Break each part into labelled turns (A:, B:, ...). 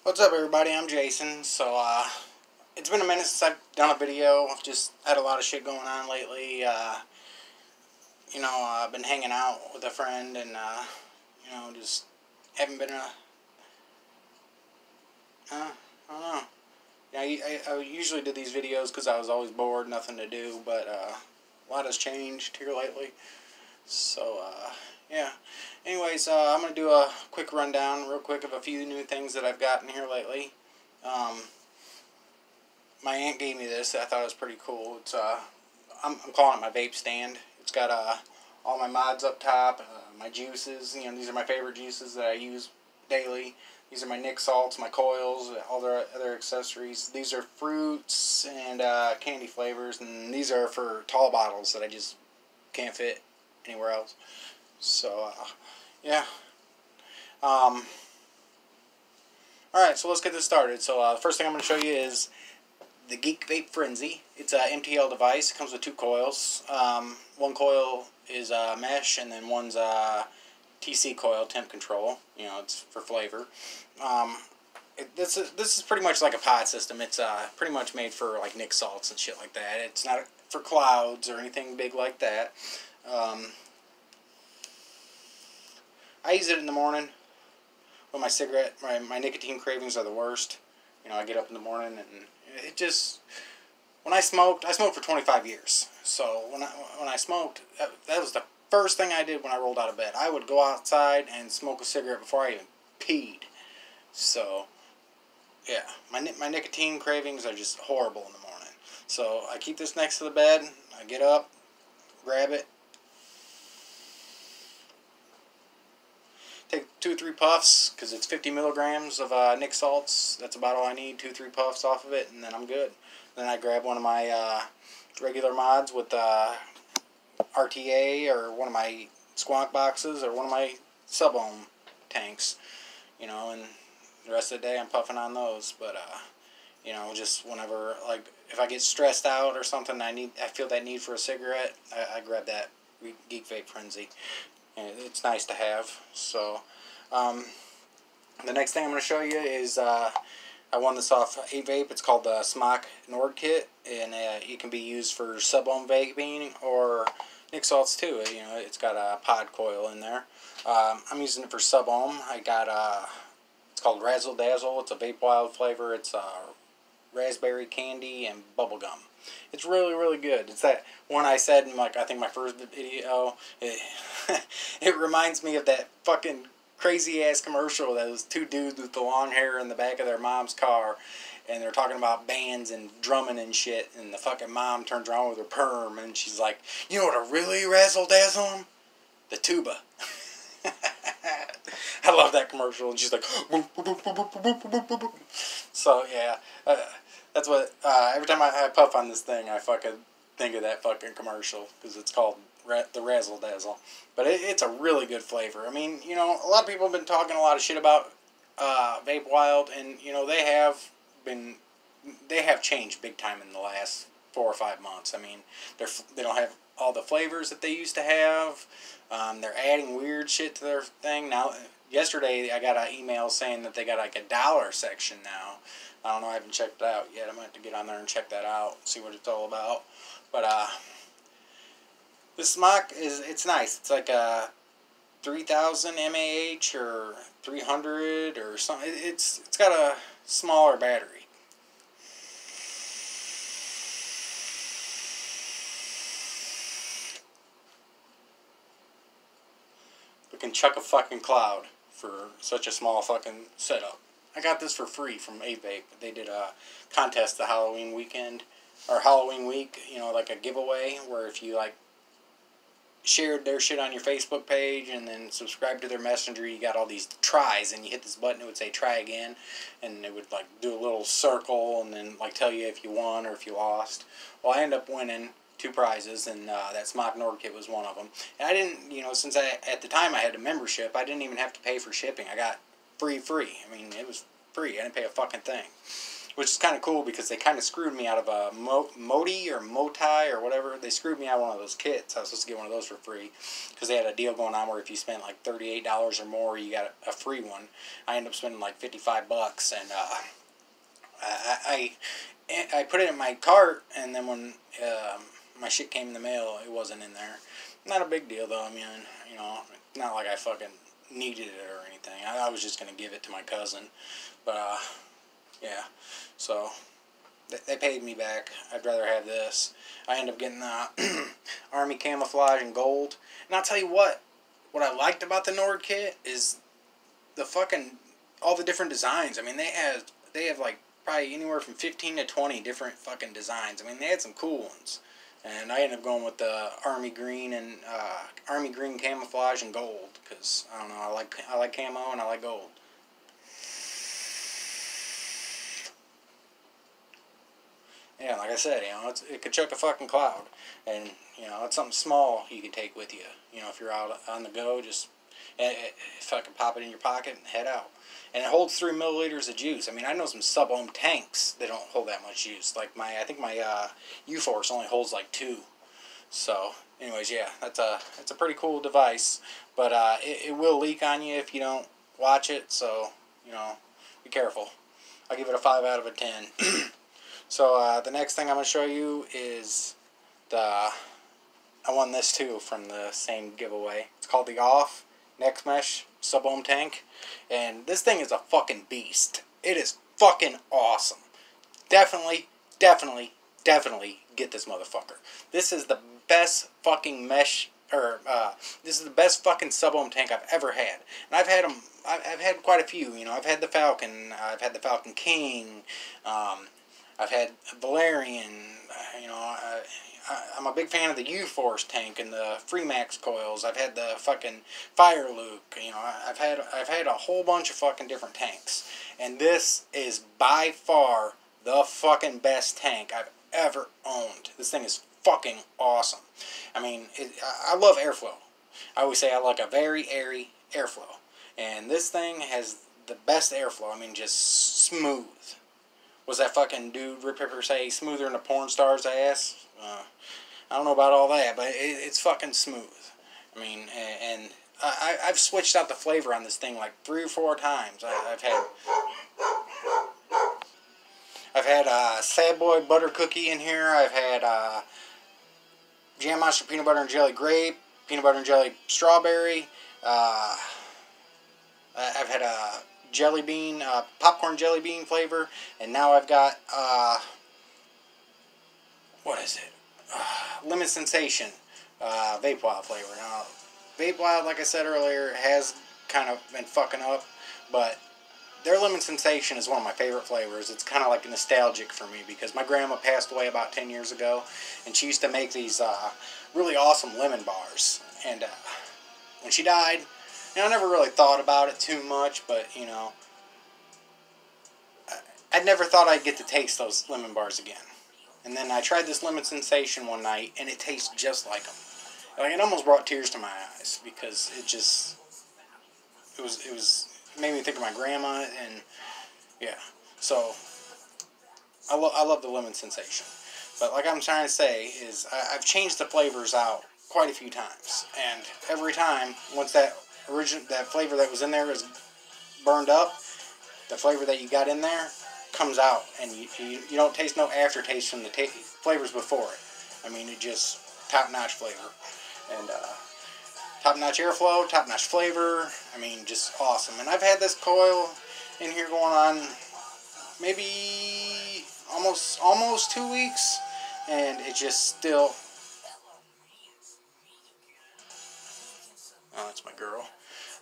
A: What's up, everybody? I'm Jason. So, it's been a minute since I've done a video. I've just had a lot of shit going on lately. I've been hanging out with a friend and, just haven't been I don't know. I usually do these videos because I was always bored, nothing to do, but, a lot has changed here lately. So, yeah. Anyways, I'm going to do a quick rundown real quick of a few new things that I've gotten here lately. My aunt gave me this. I thought it was pretty cool. It's I'm calling it my vape stand. It's got all my mods up top, my juices. These are my favorite juices that I use daily. These are my Nick salts, my coils, all their other accessories. These are fruits and candy flavors, and these are for tall bottles that I just can't fit anywhere else. So, yeah. Alright, so let's get this started. So, the first thing I'm going to show you is the Geek Vape Frenzy. It's an MTL device. It comes with two coils. One coil is mesh, and then one's TC coil, temp control. It's for flavor. This is pretty much like a pod system. It's pretty much made for like Nick salts and shit like that. It's not for clouds or anything big like that. I use it in the morning when my cigarette, my nicotine cravings are the worst. I get up in the morning and it just, when I smoked for 25 years. So when I smoked, that was the first thing I did when I rolled out of bed. I would go outside and smoke a cigarette before I even peed. So, yeah, my nicotine cravings are just horrible in the morning. So I keep this next to the bed. I get up, grab it, take 2 or 3 puffs, because it's 50 milligrams of Nick salts. That's about all I need, 2 or 3 puffs off of it, and then I'm good. Then I grab one of my regular mods with RTA, or one of my squonk boxes, or one of my sub-ohm tanks, and the rest of the day I'm puffing on those. But, just whenever, like, if I get stressed out or something, I feel that need for a cigarette, I grab that Geek Vape Frenzy. And it's nice to have. So, the next thing I'm going to show you is, I won this off A-Vape. It's called the Smock Nord Kit, and it can be used for sub-ohm vaping or Nick salts too. It's got a pod coil in there. I'm using it for sub-ohm. I got it's called Razzle Dazzle. It's a Vape Wild flavor. It's raspberry candy and bubblegum. It's really, really good. It's that one I said in, I think my first video. It reminds me of that fucking crazy-ass commercial, those 2 dudes with the long hair in the back of their mom's car, and they're talking about bands and drumming and shit, and the fucking mom turns around with her perm, and she's like, you know what really razzle-dazzle 'em? The tuba. I love that commercial, and she's like, so, yeah, that's what, every time I puff on this thing, I fucking think of that fucking commercial, because it's called the Razzle Dazzle. But it's a really good flavor. I mean, a lot of people have been talking a lot of shit about Vape Wild, and, they have changed big time in the last 4 or 5 months. I mean, they don't have all the flavors that they used to have. They're adding weird shit to their thing. Now, yesterday I got an email saying that they got like a $1 section now. I don't know, I haven't checked it out yet. I'm going to have to get on there and check that out, see what it's all about. But, this smock it's nice. It's like a 3000 mAh or 300 or something. It's got a smaller battery. We can chuck a fucking cloud for such a small fucking setup. I got this for free from A-Vape. They did a contest the Halloween weekend, or Halloween week, like a giveaway, where if you, shared their shit on your Facebook page and then subscribed to their messenger, you got all these tries, and you hit this button, it would say try again, and it would do a little circle and then tell you if you won or if you lost. Well, I ended up winning 2 prizes, and that Smock Nord Kit was one of them. And I didn't, since at the time I had a membership, I didn't even have to pay for shipping. I got free. I mean, it was free. I didn't pay a fucking thing. which is kind of cool because they kind of screwed me out of a Moti or Motai or whatever. They screwed me out of one of those kits. I was supposed to get one of those for free because they had a deal going on where if you spent like $38 or more, you got a free one. I ended up spending like $55, and I put it in my cart, and then when my shit came in the mail, it wasn't in there. Not a big deal though. I mean, you know, not like I fucking needed it or anything. I was just gonna give it to my cousin, but yeah. So they paid me back. I'd rather have this. I ended up getting the Army camouflage in gold. And I'll tell you what I liked about the Nord kit is the fucking all the different designs. I mean, they have like probably anywhere from 15 to 20 different fucking designs. I mean, they had some cool ones. And I ended up going with the Army green and Army green camouflage and gold because I don't know, I like camo and I like gold. Yeah, like I said, you know, it could chuck a fucking cloud, and you know, it's something small you can take with you. You know, if you're out on the go, just fucking pop it in your pocket and head out. And it holds 3 milliliters of juice. I mean, I know some sub-ohm tanks that don't hold that much juice. Like I think my U-Force only holds like 2. So, anyways, yeah, it's a pretty cool device, but it will leak on you if you don't watch it. So, you know, be careful. I'll give it a 5 out of a 10. So the next thing I'm going to show you is I won this too from the same giveaway. It's called the Off Next Mesh Sub-Ohm Tank. And this thing is a fucking beast. It is fucking awesome. Definitely get this motherfucker. This is the best fucking mesh, this is the best fucking sub-ohm tank I've ever had. And I've had them, I've had quite a few, you know. I've had the Falcon, I've had the Falcon King, I've had Valerian, you know, I'm a big fan of the U-Force tank and the Freemax coils. I've had the fucking Fire Luke, you know, I've had a whole bunch of fucking different tanks. And this is by far the fucking best tank I've ever owned. This thing is fucking awesome. I mean, I love airflow. I always say I like a very airy airflow. And this thing has the best airflow. I mean, just smooth. Was that fucking dude Rip Ripper say smoother than a porn star's ass? I don't know about all that, but it's fucking smooth. I mean, and I've switched out the flavor on this thing like 3 or 4 times. I've had Sad Boy Butter Cookie in here. I've had Jam Monster Peanut Butter and Jelly Grape, Peanut Butter and Jelly Strawberry. I've had a jelly bean, popcorn jelly bean flavor, and now I've got what is it? Lemon Sensation Vape Wild flavor. Now, Vape Wild, like I said earlier, has kind of been fucking up, but their Lemon Sensation is one of my favorite flavors. It's kind of like nostalgic for me because my grandma passed away about 10 years ago, and she used to make these really awesome lemon bars. And when she died, you know, I never really thought about it too much, but, you know, I never thought I'd get to taste those lemon bars again. And then I tried this Lemon Sensation one night, and it tastes just like them. Like, it almost brought tears to my eyes because it made me think of my grandma, and yeah. So I love the Lemon Sensation. But like I'm trying to say is I've changed the flavors out quite a few times, and every time once that flavor that was in there is burned up, the flavor that you got in there comes out, and you don't taste no aftertaste from the flavors before it. I mean, it just top-notch flavor, and top-notch airflow, top-notch flavor. I mean, just awesome. And I've had this coil in here going on maybe almost 2 weeks, and it just still. Oh, that's my girl.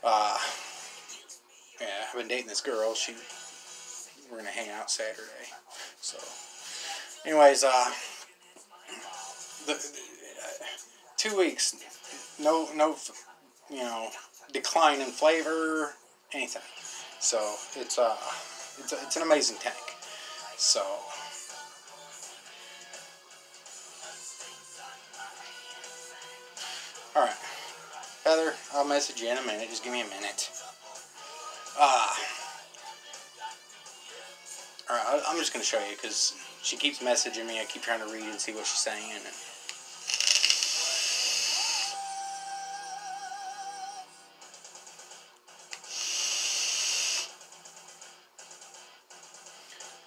A: Yeah, I've been dating this girl. We're gonna hang out Saturday. So, anyways, 2 weeks, no, you know, decline in flavor, anything. So it's an amazing tank. So, all right, Heather, I'll message you in a minute. Just give me a minute. Alright, I'm just going to show you because she keeps messaging me. I keep trying to read and see what she's saying. And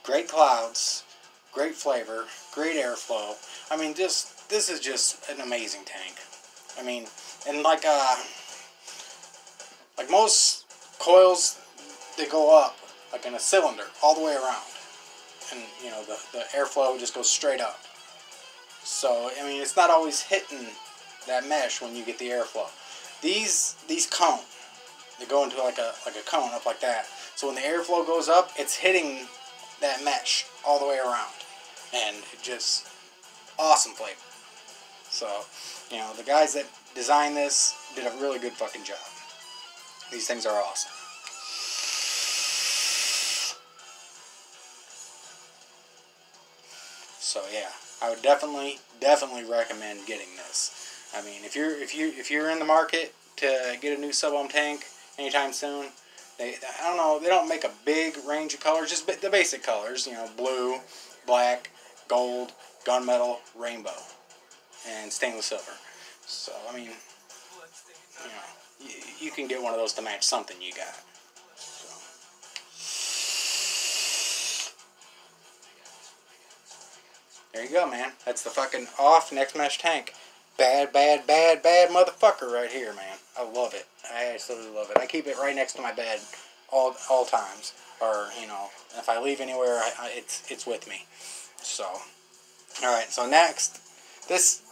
A: great clouds, great flavor, great airflow. I mean, this is just an amazing tank. I mean, and like most coils, they go up like in a cylinder all the way around, and you know the airflow just goes straight up. So I mean, it's not always hitting that mesh when you get the airflow. These cone, they go into like a cone up like that. So when the airflow goes up, it's hitting that mesh all the way around, and it just awesome flavor. So you know, the guys that designed this did a really good fucking job. These things are awesome. So yeah, I would definitely recommend getting this. I mean, if you're in the market to get a new sub-ohm tank anytime soon, I don't know, they don't make a big range of colors, just the basic colors, you know, blue, black, gold, gunmetal, rainbow, and stainless silver. So I mean, you know, you can get one of those to match something you got. So. There you go, man. That's the fucking off next mesh tank. Bad motherfucker right here, man. I love it. I absolutely love it. I keep it right next to my bed all times. Or, you know, if I leave anywhere, it's with me. So, alright, so next, this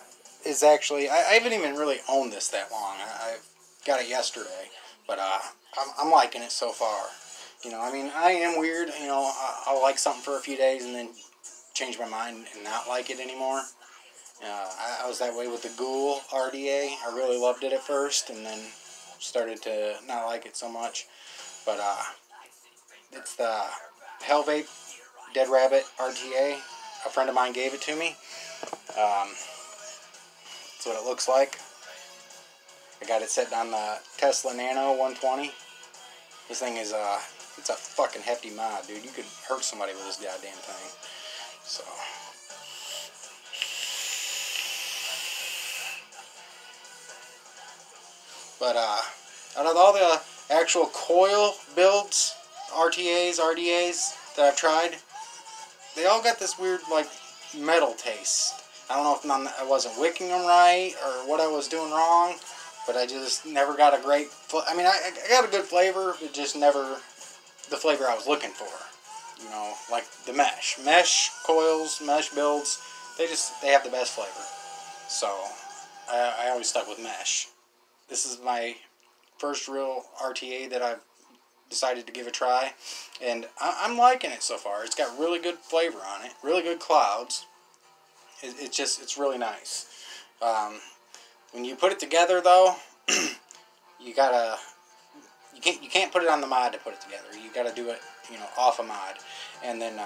A: is actually, I haven't even really owned this that long. I got it yesterday, but I'm liking it so far. You know, I mean, I am weird. You know, I'll like something for a few days and then change my mind and not like it anymore. I was that way with the Ghoul RDA. I really loved it at first, and then started to not like it so much. But it's the Hell Vape Dead Rabbit RTA. A friend of mine gave it to me. That's what it looks like. I got it set on the Tesla Nano 120. This thing is it's a fucking hefty mod, dude. You could hurt somebody with this goddamn thing. So. But out of all the actual coil builds, RTAs, RDAs that I've tried, they all got this weird like metal taste. I don't know if I wasn't wicking them right or what I was doing wrong, but I just never got a great. I mean, I got a good flavor, but just never the flavor I was looking for. You know, like the mesh coils, mesh builds. They have the best flavor. So I always stuck with mesh. This is my first real RTA that I've decided to give a try, and I'm liking it so far. It's got really good flavor on it, really good clouds. It's really nice. When you put it together, though, you can't put it on the mod to put it together. You gotta do it, you know, off a mod, and then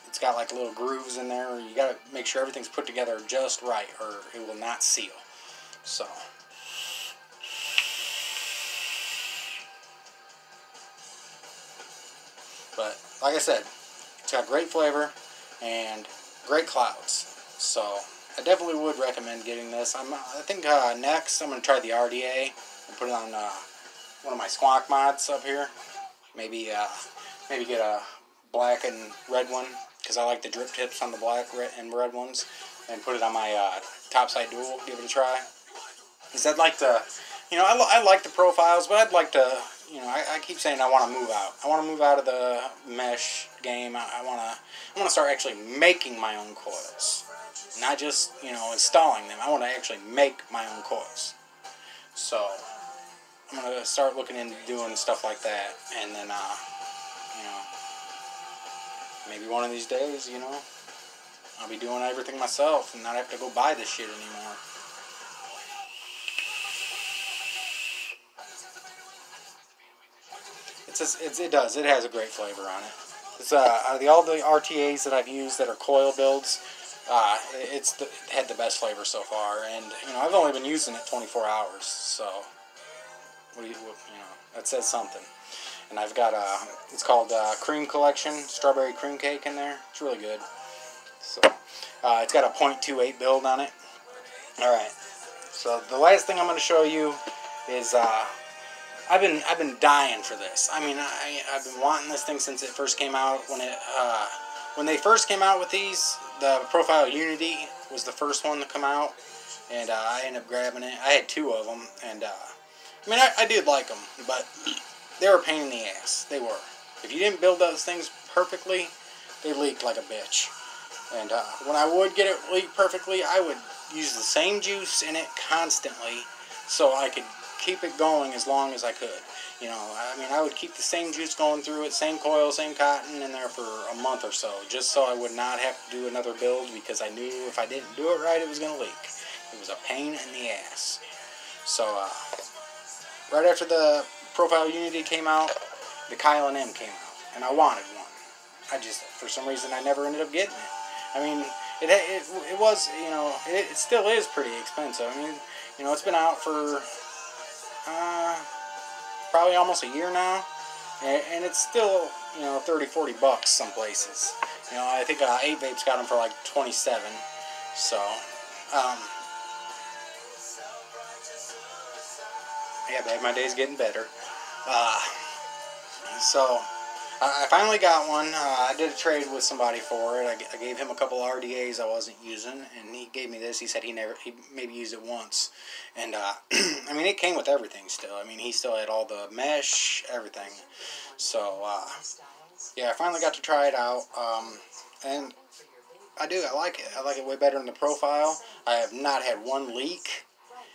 A: it's got like little grooves in there. You gotta make sure everything's put together just right, or it will not seal. So. But, like I said, it's got great flavor and great clouds. So, I definitely would recommend getting this. I think next I'm going to try the RDA and put it on one of my squonk mods up here. Maybe get a black and red one, because I like the drip tips on the black and red ones. And put it on my topside dual, give it a try. Because I'd like to, you know, I like the profiles, but I'd like to, you know, I keep saying I want to move out. I want to move out of the mesh game. I want to start actually making my own coils. Not just, you know, installing them. I want to actually make my own coils. So, I'm going to start looking into doing stuff like that. And then, you know, maybe one of these days, you know, I'll be doing everything myself and not have to go buy this shit anymore. It has a great flavor on it. It's out of all the RTAs that I've used that are coil builds, it had the best flavor so far. And you know, I've only been using it 24 hours, so you know, that says something. And I've got it's called Cream Collection, strawberry cream cake in there. It's really good. So it's got a .28 build on it. All right. So the last thing I'm going to show you is I've been dying for this. I mean, I've been wanting this thing since it first came out. When they first came out with these, the Profile Unity was the first one to come out, and I ended up grabbing it. I had 2 of them, and I mean, I did like them, but they were a pain in the ass. They were. If you didn't build those things perfectly, they leaked like a bitch. And when I would get it leaked perfectly, I would use the same juice in it constantly so I could keep it going as long as I could. You know, I mean, I would keep the same juice going through it, same coil, same cotton in there for a month or so, just so I would not have to do another build, because I knew if I didn't do it right, it was going to leak. It was a pain in the ass. So, right after the Profile Unity came out, the Kyle & M came out, and I wanted one. I just, for some reason, I never ended up getting it. I mean, it was, you know, it still is pretty expensive. I mean, you know, it's been out for probably almost a year now, and it's still, you know, 30-40 bucks some places. You know, I think 8 Vapes got them for like 27. So, yeah, babe, my day's getting better. So I finally got one. I did a trade with somebody for it. I gave him a couple RDAs I wasn't using, and he gave me this. He said he maybe used it once, and I mean, it came with everything still. I mean, he still had all the mesh, everything. So yeah, I finally got to try it out, and I do. I like it. I like it way better than the Profile. I have not had one leak.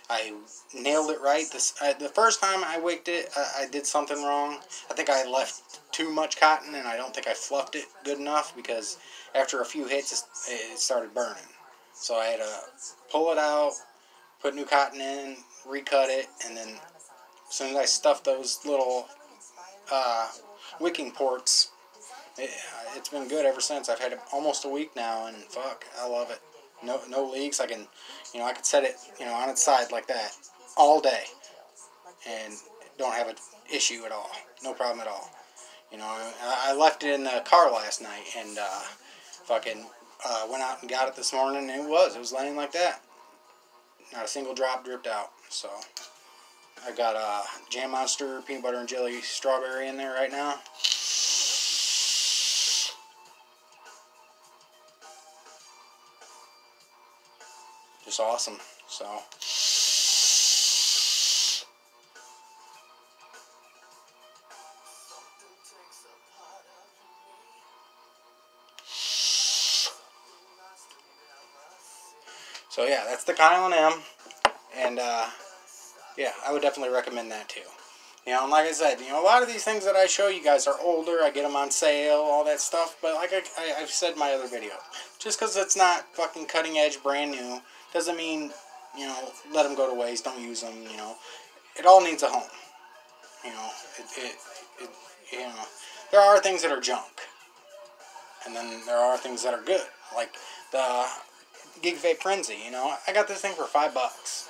A: I nailed it right. The first time I wicked it, I did something wrong. I think I left too much cotton, and I don't think I fluffed it good enough, because after a few hits, it started burning. So I had to pull it out, put new cotton in, recut it, and then as soon as I stuffed those little wicking ports, it's been good ever since. I've had it almost a week now, and fuck, I love it. No leaks. I can set it, you know, on its side like that all day, and don't have an issue at all. No problem at all. You know, I left it in the car last night, and fucking went out and got it this morning, and it was laying like that. Not a single drop dripped out. So I got Jam Monster peanut butter and jelly strawberry in there right now. Just awesome. So yeah, that's the Kyle & M, and yeah, I would definitely recommend that too. You know, and like I said, you know, a lot of these things that I show you guys are older. I get them on sale, all that stuff. But like I've said in my other video, just because it's not fucking cutting edge, brand new, doesn't mean, you know, let them go to waste. Don't use them. You know, it all needs a home. You know, you know, there are things that are junk, and then there are things that are good, like the Gig Vape Frenzy. You know, I got this thing for $5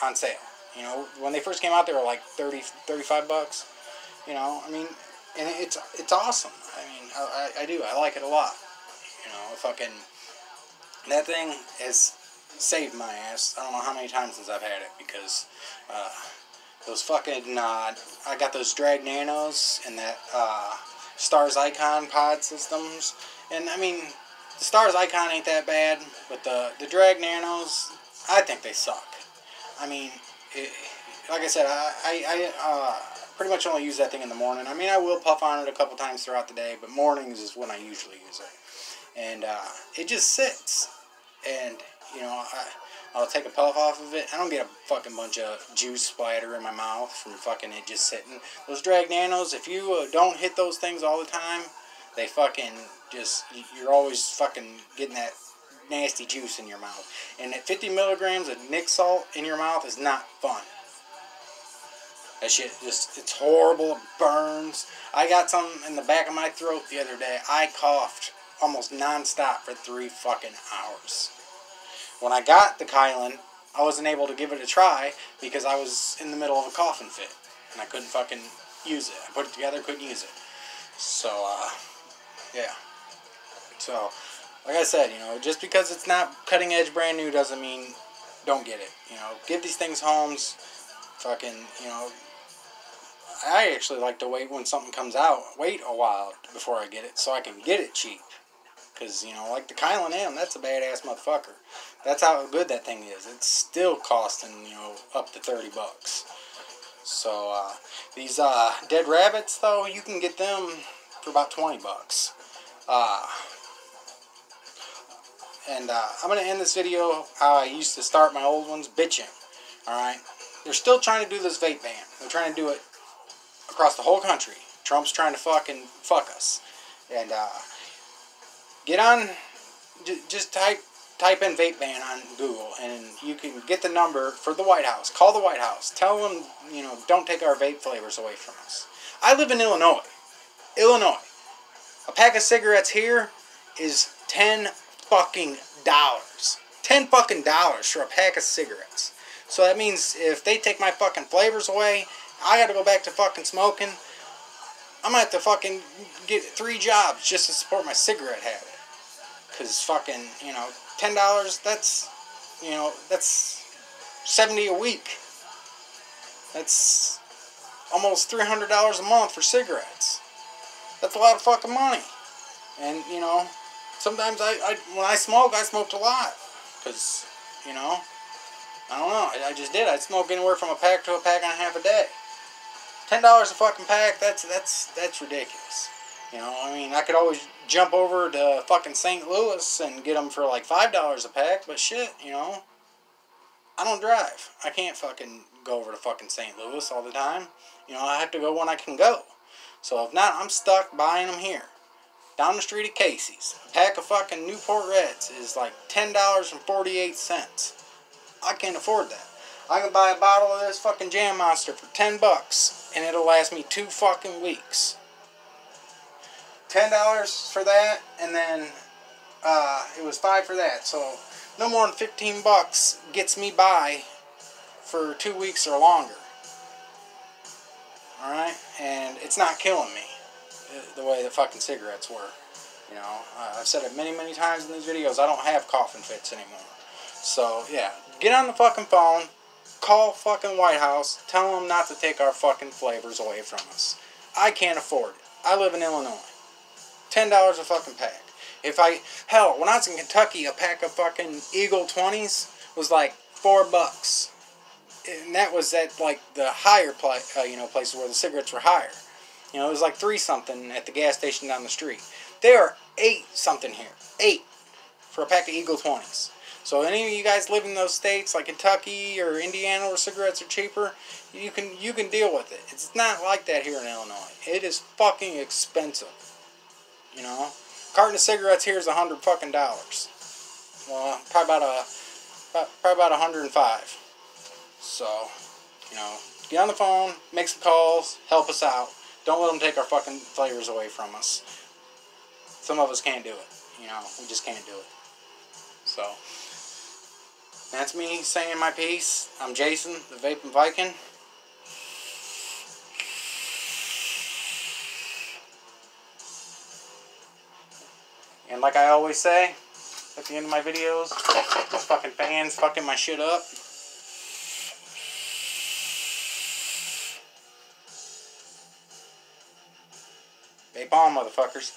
A: on sale. You know, when they first came out, they were like 35 bucks. You know, I mean, and it's awesome. I mean, I do. I like it a lot. You know, fucking, that thing has saved my ass. I don't know how many times since I've had it, because those fucking, I got those Drag Nanos and that Stars Icon pod systems. And, I mean, the Stars Icon ain't that bad, but the Drag Nanos, I think they suck. I mean, like I said, I pretty much only use that thing in the morning. I mean, I will puff on it a couple times throughout the day, but mornings is when I usually use it. And it just sits. And, you know, I'll take a puff off of it. I don't get a fucking bunch of juice splatter in my mouth from fucking it just sitting. Those Drag Nanos, if you don't hit those things all the time, they fucking just, you're always fucking getting that nasty juice in your mouth. And at 50 milligrams of Nick salt in your mouth is not fun. That shit just, it's horrible. It burns. I got some in the back of my throat the other day. I coughed almost non-stop for 3 fucking hours. When I got the Kylan, I wasn't able to give it a try because I was in the middle of a coughing fit. And I couldn't fucking use it. I put it together, couldn't use it. So, yeah. So, like I said, just because it's not cutting edge brand new doesn't mean don't get it. Give these things homes. Fucking, I actually like to wait when something comes out. Wait a while before I get it so I can get it cheap. Because, like the Kylan M, that's a badass motherfucker. That's how good that thing is. It's still costing, up to $30. So, these dead rabbits, though, you can get them for about $20. And I'm going to end this video how I used to start my old ones, bitching. Alright? They're still trying to do this vape ban. They're trying to do it across the whole country. Trump's trying to fuck us. And, get on, just type in vape ban on Google, and you can get the number for the White House. Call the White House. Tell them, don't take our vape flavors away from us. I live in Illinois. A pack of cigarettes here is $10 fucking dollars. $10 fucking dollars for a pack of cigarettes. So that means if they take my fucking flavors away, I gotta go back to fucking smoking. I'm gonna have to fucking get 3 jobs just to support my cigarette habit. Because fucking, $10, that's, that's $70 a week. That's almost $300 a month for cigarettes. That's a lot of fucking money. And, sometimes when I smoked a lot. Because, I don't know, I just did. I'd smoke anywhere from a pack to a pack and a half a day. $10 a fucking pack, that's ridiculous. I could always jump over to fucking St. Louis and get them for like $5 a pack, but shit, I don't drive. I can't fucking go over to fucking St. Louis all the time. I have to go when I can go. So if not, I'm stuck buying them here. Down the street at Casey's. A pack of fucking Newport Reds is like $10.48. I can't afford that. I can buy a bottle of this fucking Jam Monster for $10 and it'll last me 2 fucking weeks. $10 for that, and then it was $5 for that. So no more than $15 gets me by for 2 weeks or longer. Alright? And it's not killing me the way the fucking cigarettes were. I've said it many, many times in these videos, I don't have coughing fits anymore. So, yeah, get on the fucking phone, call fucking White House, tell them not to take our fucking flavors away from us. I can't afford it. I live in Illinois. $10 a fucking pack. Hell, when I was in Kentucky, a pack of fucking Eagle 20s was like $4. And that was at like the higher places where the cigarettes were higher. It was like 3 something at the gas station down the street. They are 8 something here. 8 for a pack of Eagle 20s. So any of you guys live in those states like Kentucky or Indiana where cigarettes are cheaper, you can deal with it. It's not like that here in Illinois. It is fucking expensive. A carton of cigarettes here is $100 fucking dollars. Well, probably about 105. So, get on the phone, make some calls, help us out. Don't let them take our fucking flavors away from us. Some of us can't do it. We just can't do it. So, that's me saying my piece. I'm Jason, the Vaping Viking. And like I always say at the end of my videos, these fucking fans fucking my shit up. Vape on, motherfuckers.